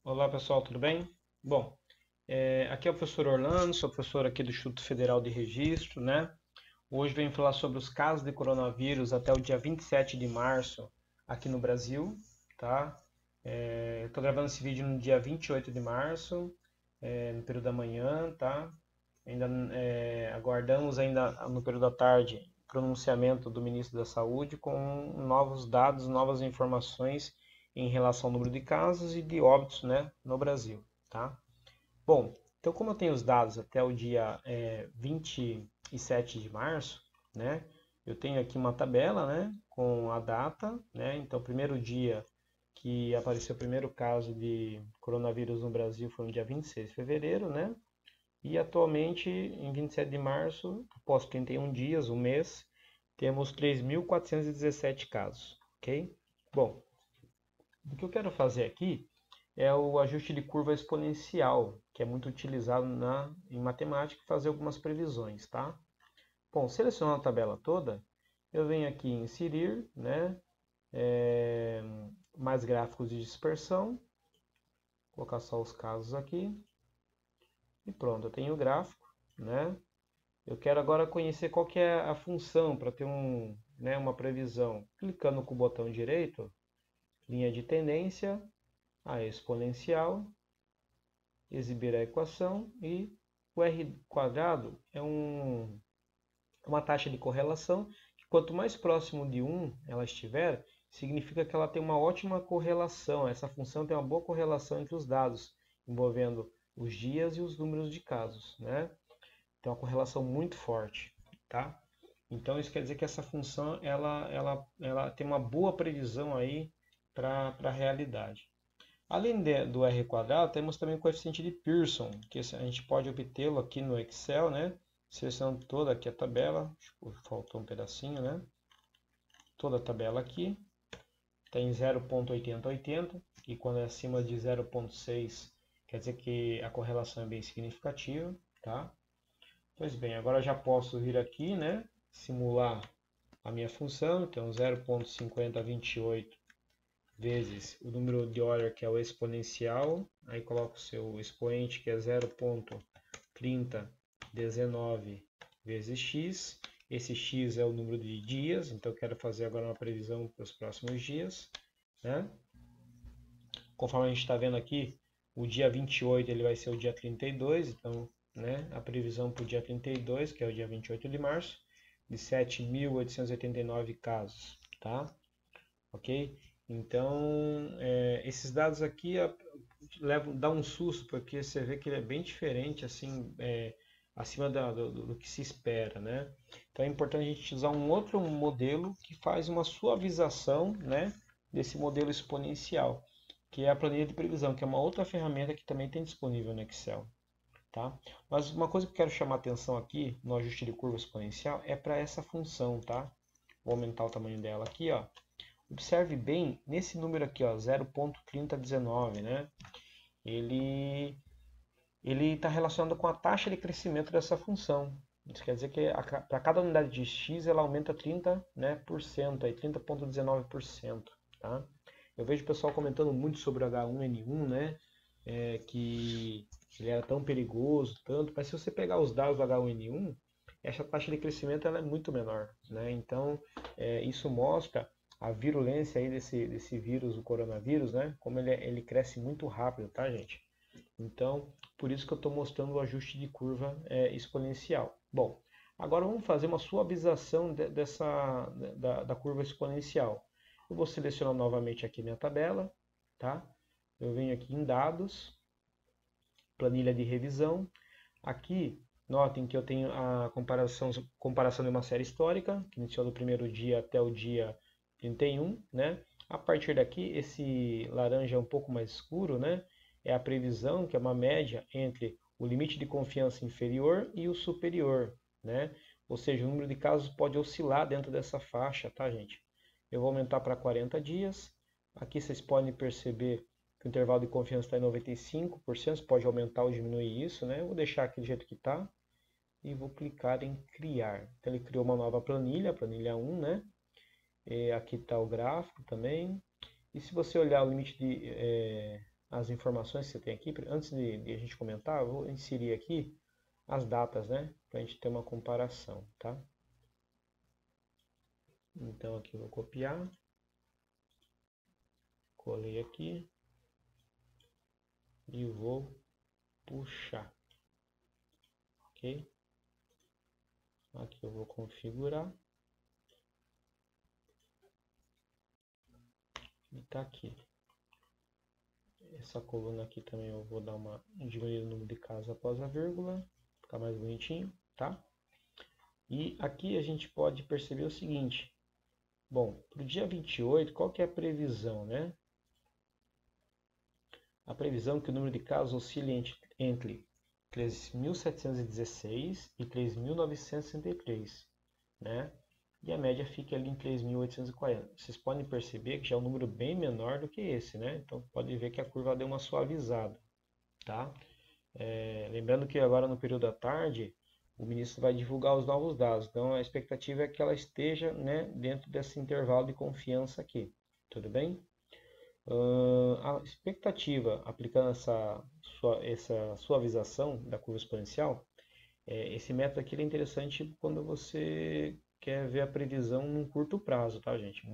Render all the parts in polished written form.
Olá pessoal, tudo bem? Bom, aqui é o professor Orlando, sou professor aqui do Instituto Federal de Registro, né? Hoje venho falar sobre os casos de coronavírus até o dia 27 de março aqui no Brasil, tá? Estou gravando esse vídeo no dia 28 de março, no período da manhã, tá? Ainda aguardamos ainda no período da tarde pronunciamento do ministro da Saúde com novos dados, novas informações em relação ao número de casos e de óbitos, né, no Brasil, tá? Bom, então como eu tenho os dados até o dia 27 de março, né, eu tenho aqui uma tabela, né, com a data, né, então o primeiro dia que apareceu o primeiro caso de coronavírus no Brasil foi no dia 26 de fevereiro, né, e atualmente, em 27 de março, após 31 dias, um mês, temos 3.417 casos, ok? Bom, o que eu quero fazer aqui é o ajuste de curva exponencial, que é muito utilizado em matemática e fazer algumas previsões, tá? Bom, selecionando a tabela toda, eu venho aqui em inserir, né, é, mais gráficos de dispersão, vou colocar só os casos aqui, e pronto, eu tenho o gráfico, né? Eu quero agora conhecer qual que é a função para ter uma previsão. Clicando com o botão direito, linha de tendência, a exponencial, exibir a equação e o r quadrado é uma taxa de correlação que quanto mais próximo de 1 ela estiver, significa que ela tem uma ótima correlação. Essa função tem uma boa correlação entre os dados, envolvendo os dias e os números de casos, né? Tem uma correlação muito forte, tá? Então isso quer dizer que essa função ela tem uma boa previsão aí para a realidade. Além do r quadrado, temos também o coeficiente de Pearson, que a gente pode obtê-lo aqui no Excel, né? Selecionando toda aqui a tabela, faltou um pedacinho, né? Toda a tabela aqui tem 0,8080 e quando é acima de 0,6 quer dizer que a correlação é bem significativa, tá? Pois bem, agora já posso vir aqui, né? Simular a minha função, então 0,5028 vezes o número de Euler, que é o exponencial, aí coloco o seu expoente, que é 0,3019 vezes x. Esse x é o número de dias, então eu quero fazer agora uma previsão para os próximos dias, né? Conforme a gente está vendo aqui, o dia 28 ele vai ser o dia 32, então, né, a previsão para o dia 32, que é o dia 28 de março, de 7.889 casos, tá? Ok? Então, esses dados aqui dá um susto, porque você vê que ele é bem diferente, assim, acima do que se espera, né? Então é importante a gente usar um outro modelo que faz uma suavização, né, desse modelo exponencial, que é a planilha de previsão, que é uma outra ferramenta que também tem disponível no Excel, tá? Mas uma coisa que eu quero chamar a atenção aqui no ajuste de curva exponencial é para essa função, tá? Vou aumentar o tamanho dela aqui, ó. Observe bem nesse número aqui, ó, 0,3019, né? Ele ele está relacionado com a taxa de crescimento dessa função. Isso quer dizer que para cada unidade de x ela aumenta 30, né, por cento, aí 30,19%, tá? Eu vejo o pessoal comentando muito sobre o H1N1, né, que ele era tão perigoso, tanto, mas se você pegar os dados do H1N1, essa taxa de crescimento ela é muito menor, né? Então, isso mostra a virulência aí desse vírus, o coronavírus, né? Como ele cresce muito rápido, tá, gente? Então, por isso que eu estou mostrando o ajuste de curva exponencial. Bom, agora vamos fazer uma suavização da curva exponencial. Eu vou selecionar novamente aqui minha tabela, tá? Eu venho aqui em dados, planilha de revisão. Aqui, notem que eu tenho a comparação de uma série histórica, que iniciou do primeiro dia até o dia 31, né? A partir daqui, esse laranja é um pouco mais escuro, né? É a previsão, que é uma média entre o limite de confiança inferior e o superior, né? Ou seja, o número de casos pode oscilar dentro dessa faixa, tá, gente? Eu vou aumentar para 40 dias. Aqui vocês podem perceber que o intervalo de confiança está em 95%, você pode aumentar ou diminuir isso, né? Eu vou deixar aqui do jeito que está e vou clicar em criar. Então ele criou uma nova planilha, a planilha 1, né? E aqui está o gráfico também. E se você olhar o limite as informações que você tem aqui, antes de a gente comentar, eu vou inserir aqui as datas, né? Para a gente ter uma comparação, tá? Então aqui eu vou copiar, colei aqui e vou puxar, ok? Aqui eu vou configurar e tá aqui. Essa coluna aqui também eu vou dar uma diminuída no número de casas após a vírgula, ficar mais bonitinho, tá? E aqui a gente pode perceber o seguinte. Bom, para o dia 28, qual que é a previsão, né? A previsão é que o número de casos oscile entre 3.716 e 3.963, né? E a média fica ali em 3.840. Vocês podem perceber que já é um número bem menor do que esse, né? Então pode ver que a curva deu uma suavizada, tá? Lembrando que agora no período da tarde o ministro vai divulgar os novos dados, então a expectativa é que ela esteja, né, dentro desse intervalo de confiança aqui, tudo bem? A expectativa, aplicando essa suavização da curva exponencial, esse método aqui é interessante quando você quer ver a previsão num curto prazo, tá, gente?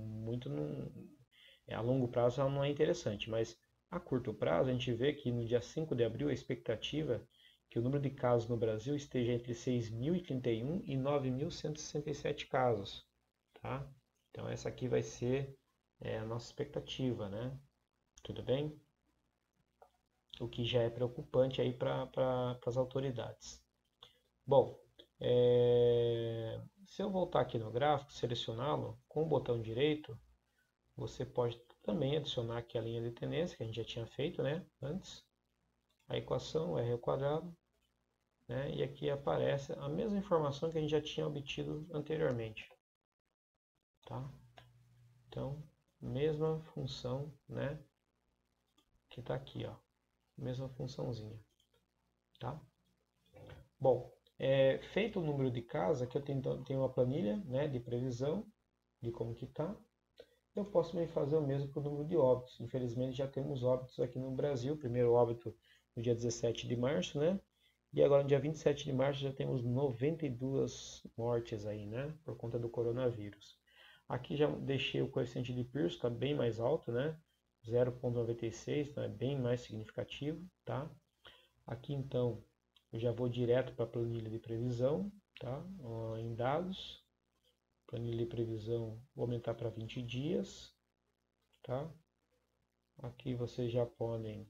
A longo prazo ela não é interessante, mas a curto prazo a gente vê que no dia 5 de abril a expectativa é que o número de casos no Brasil esteja entre 6.031 e 9.167 casos, tá? Então essa aqui vai ser a nossa expectativa, né? Tudo bem? O que já é preocupante aí para as autoridades. Bom, se eu voltar aqui no gráfico, selecioná-lo com o botão direito, você pode também adicionar aqui a linha de tendência que a gente já tinha feito, né, antes. A equação R ao quadrado, né, e aqui aparece a mesma informação que a gente já tinha obtido anteriormente, tá? Então, mesma função, né, que está aqui, ó, mesma funçãozinha, tá? Bom, feito o número de casos, aqui eu tenho uma planilha, né, de previsão de como que está. Eu posso também fazer o mesmo para o número de óbitos. Infelizmente já temos óbitos aqui no Brasil. Primeiro óbito no dia 17 de março, né? E agora no dia 27 de março já temos 92 mortes aí, né? Por conta do coronavírus. Aqui já deixei o coeficiente de Pearson, está bem mais alto, né? 0,96, então é bem mais significativo, tá? Aqui então eu já vou direto para a planilha de previsão, tá? Em dados, planilha de previsão, vou aumentar para 20 dias, tá? Aqui vocês já podem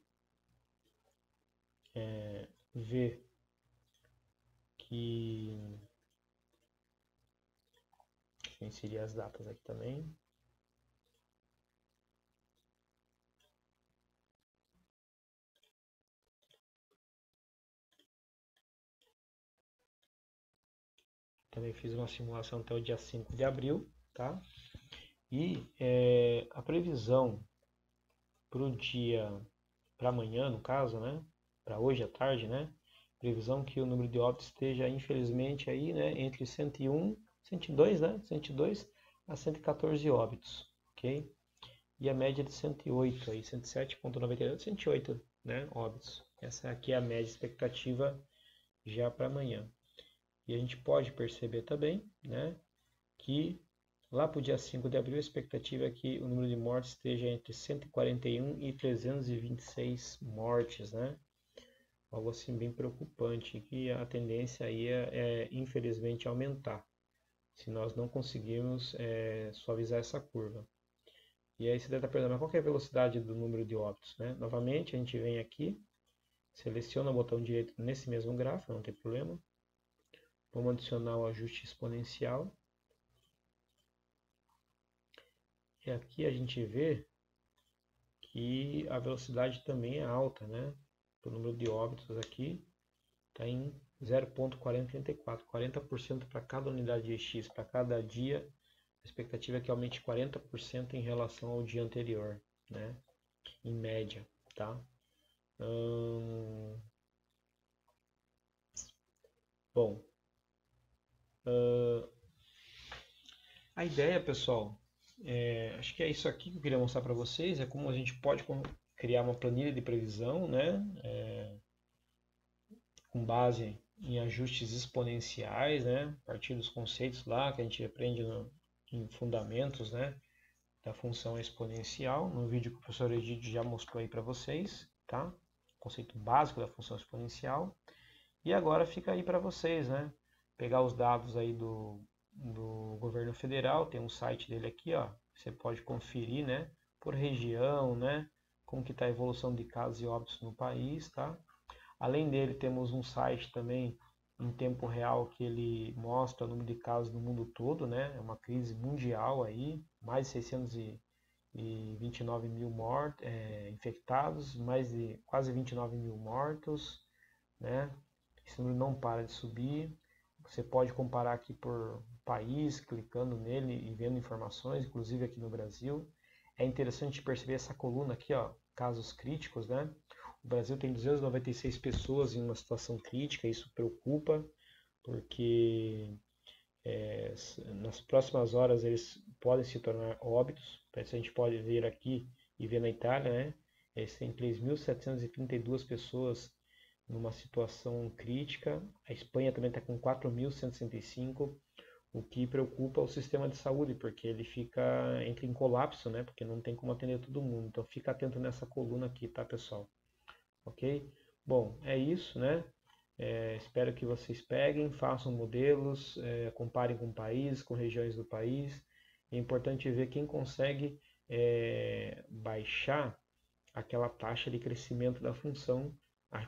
ver que... Deixa eu inserir as datas aqui também. Também fiz uma simulação até o dia 5 de abril, tá? E a previsão para o dia, para amanhã, no caso, né? Para hoje à tarde, né? Previsão que o número de óbitos esteja, infelizmente, aí, né? Entre 101, 102, né? 102 a 114 óbitos, ok? E a média de 108, aí, 107,98, 108, né? Óbitos. Essa aqui é a média expectativa já para amanhã. E a gente pode perceber também, né? Que lá para o dia 5 de abril, a expectativa é que o número de mortes esteja entre 141 e 326 mortes, né? Algo assim bem preocupante, que a tendência aí infelizmente aumentar, se nós não conseguirmos suavizar essa curva. E aí você deve estar perguntando, mas qual que é a velocidade do número de óbitos, né? Novamente, a gente vem aqui, seleciona o botão direito nesse mesmo gráfico, não tem problema. Vamos adicionar o ajuste exponencial. E aqui a gente vê que a velocidade também é alta, né? O número de óbitos aqui está em 0,4034, 40% para cada unidade de X, para cada dia. A expectativa é que aumente 40% em relação ao dia anterior, né? Em média, tá? Bom, a ideia, pessoal, acho que é isso aqui que eu queria mostrar para vocês, é como a gente pode criar uma planilha de previsão, né? Com base em ajustes exponenciais, né? A partir dos conceitos lá que a gente aprende em fundamentos, né? Da função exponencial, no vídeo que o professor Egídio já mostrou aí para vocês, tá? Conceito básico da função exponencial. E agora fica aí para vocês, né? Pegar os dados aí do governo federal, tem um site dele aqui, ó. Você pode conferir, né? Por região, né? Como que está a evolução de casos e óbitos no país, tá? Além dele, temos um site também em tempo real que ele mostra o número de casos no mundo todo, né? É uma crise mundial aí, mais de 629 mil infectados, mais de quase 29 mil mortos, né? Esse número não para de subir. Você pode comparar aqui por país, clicando nele e vendo informações, inclusive aqui no Brasil. É interessante perceber essa coluna aqui, ó, casos críticos, né? O Brasil tem 296 pessoas em uma situação crítica, isso preocupa, porque nas próximas horas eles podem se tornar óbitos. A gente pode ver aqui e ver na Itália, né? Tem 3.732 pessoas numa situação crítica. A Espanha também está com 4.165, o que preocupa o sistema de saúde, porque ele entra em colapso, né? Porque não tem como atender todo mundo. Então fica atento nessa coluna aqui, tá, pessoal? Ok? Bom, é isso, né? Espero que vocês peguem, façam modelos, comparem com países, com regiões do país. É importante ver quem consegue baixar aquela taxa de crescimento da função,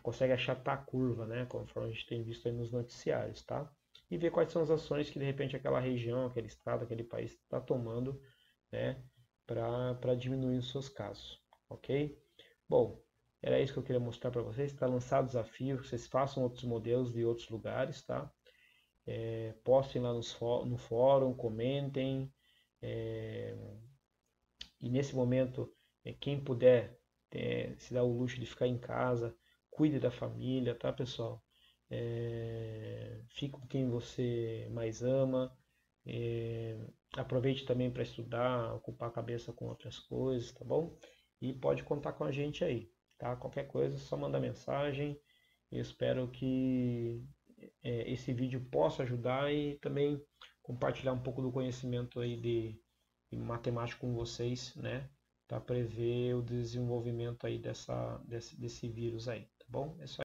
consegue achatar a curva, né? Conforme a gente tem visto aí nos noticiários, tá? E ver quais são as ações que de repente aquela região, aquele estado, aquele país está tomando, né? Para diminuir os seus casos, ok? Bom, era isso que eu queria mostrar para vocês. Está lançado o desafio, vocês façam outros modelos de outros lugares, tá? Postem lá no fórum, comentem. E nesse momento, quem puder se dar o luxo de ficar em casa, cuide da família, tá, pessoal? Fique com quem você mais ama. Aproveite também para estudar, ocupar a cabeça com outras coisas, tá bom? E pode contar com a gente aí, tá? Qualquer coisa, só mandar mensagem. Eu espero que esse vídeo possa ajudar e também compartilhar um pouco do conhecimento aí de matemática com vocês, né? Para prever o desenvolvimento aí desse vírus aí, tá bom? É só